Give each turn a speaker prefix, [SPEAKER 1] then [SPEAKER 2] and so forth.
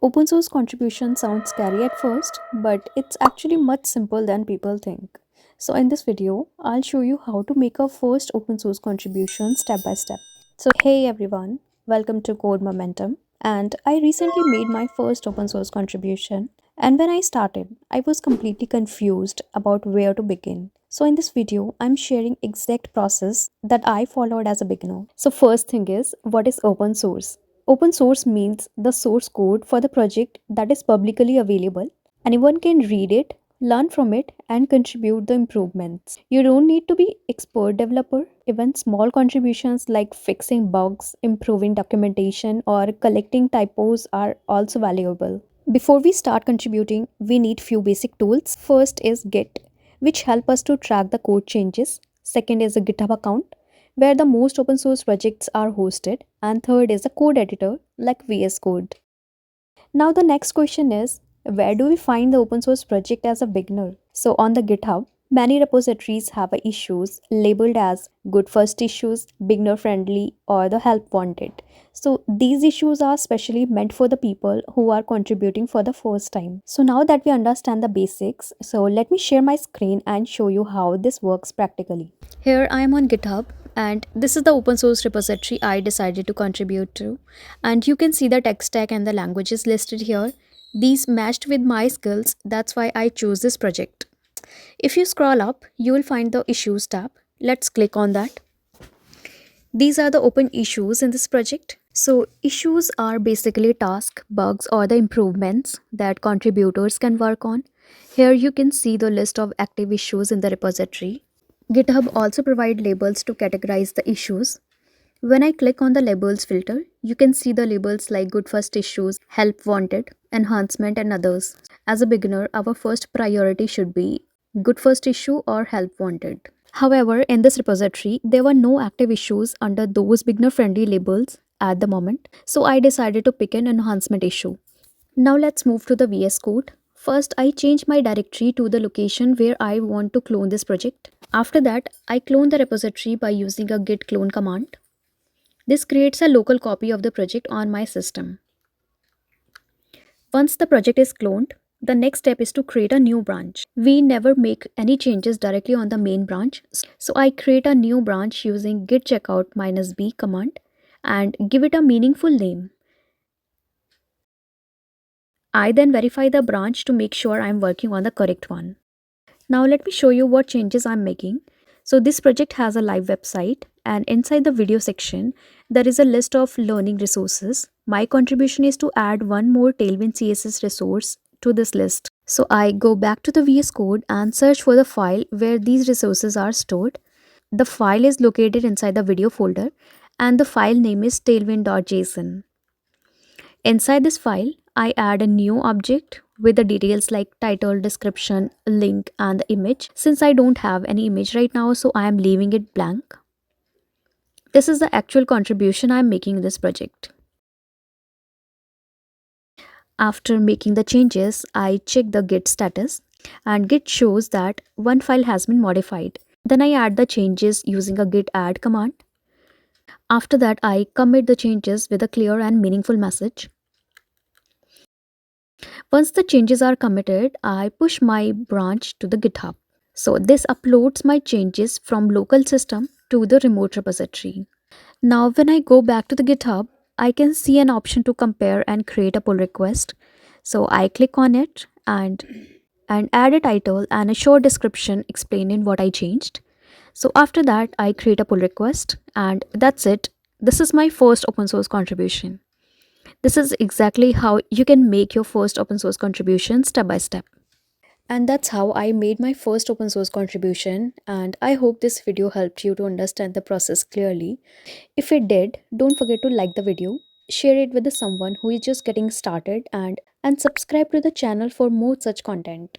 [SPEAKER 1] Open source contribution sounds scary at first, but it's actually much simpler than people think. So in this video, I'll show you how to make a first open source contribution step by step. So hey everyone, welcome to Code Momentum. And I recently made my first open source contribution. And when I started, I was completely confused about where to begin. So in this video, I'm sharing exact process that I followed as a beginner. So first thing is, what is open source? Open source means the source code for the project that is publicly available. Anyone can read it, learn from it, and contribute the improvements. You don't need to be expert developer. Even small contributions like fixing bugs, improving documentation, or collecting typos are also valuable. Before we start contributing, we need few basic tools. First is Git, which help us to track the code changes. Second is a GitHub account, where the most open source projects are hosted. And third is a code editor like VS Code. Now the next question is, where do we find the open source project as a beginner? So on the GitHub, many repositories have issues labeled as good first issues, beginner friendly, or the help wanted. So these issues are specially meant for the people who are contributing for the first time. So now that we understand the basics, so let me share my screen and show you how this works practically. Here I am on GitHub, and this is the open source repository I decided to contribute to. And you can see the tech stack and the languages listed here. These matched with my skills, that's why I chose this project. If you scroll up, you will find the issues tab. Let's click on that. These are the open issues in this project. So issues are basically tasks, bugs, or the improvements that contributors can work on. Here you can see the list of active issues in the repository. GitHub also provide labels to categorize the issues. When I click on the labels filter, you can see the labels like good first issues, help wanted, enhancement, and others. As a beginner, our first priority should be good first issue or help wanted. However, in this repository, there were no active issues under those beginner friendly labels at the moment, so I decided to pick an enhancement issue. Now let's move to the VS Code. First, I change my directory to the location where I want to clone this project. After that, I clone the repository by using a git clone command. This creates a local copy of the project on my system. Once the project is cloned, the next step is to create a new branch. We never make any changes directly on the main branch, so I create a new branch using git checkout -b command and give it a meaningful name. I then verify the branch to make sure I'm working on the correct one. Now let me show you what changes I'm making. So this project has a live website, and inside the video section, there is a list of learning resources. My contribution is to add one more Tailwind CSS resource to this list. So I go back to the VS Code and search for the file where these resources are stored. The file is located inside the video folder, and the file name is tailwind.json. Inside this file, I add a new object with the details like title, description, link, and the image. Since I don't have any image right now, so I am leaving it blank. This is the actual contribution I am making in this project. After making the changes, I check the Git status, and Git shows that one file has been modified. Then I add the changes using a git add command. After that, I commit the changes with a clear and meaningful message. Once the changes are committed, I push my branch to the GitHub. So this uploads my changes from local system to the remote repository. Now when I go back to the GitHub, I can see an option to compare and create a pull request. So I click on it and add a title and a short description explaining what I changed. So after that, I create a pull request, and that's it. This is my first open source contribution. This is exactly how you can make your first open source contribution step by step. And that's how I made my first open source contribution, and I hope this video helped you to understand the process clearly. If it did, don't forget to like the video, share it with someone who is just getting started, and subscribe to the channel for more such content.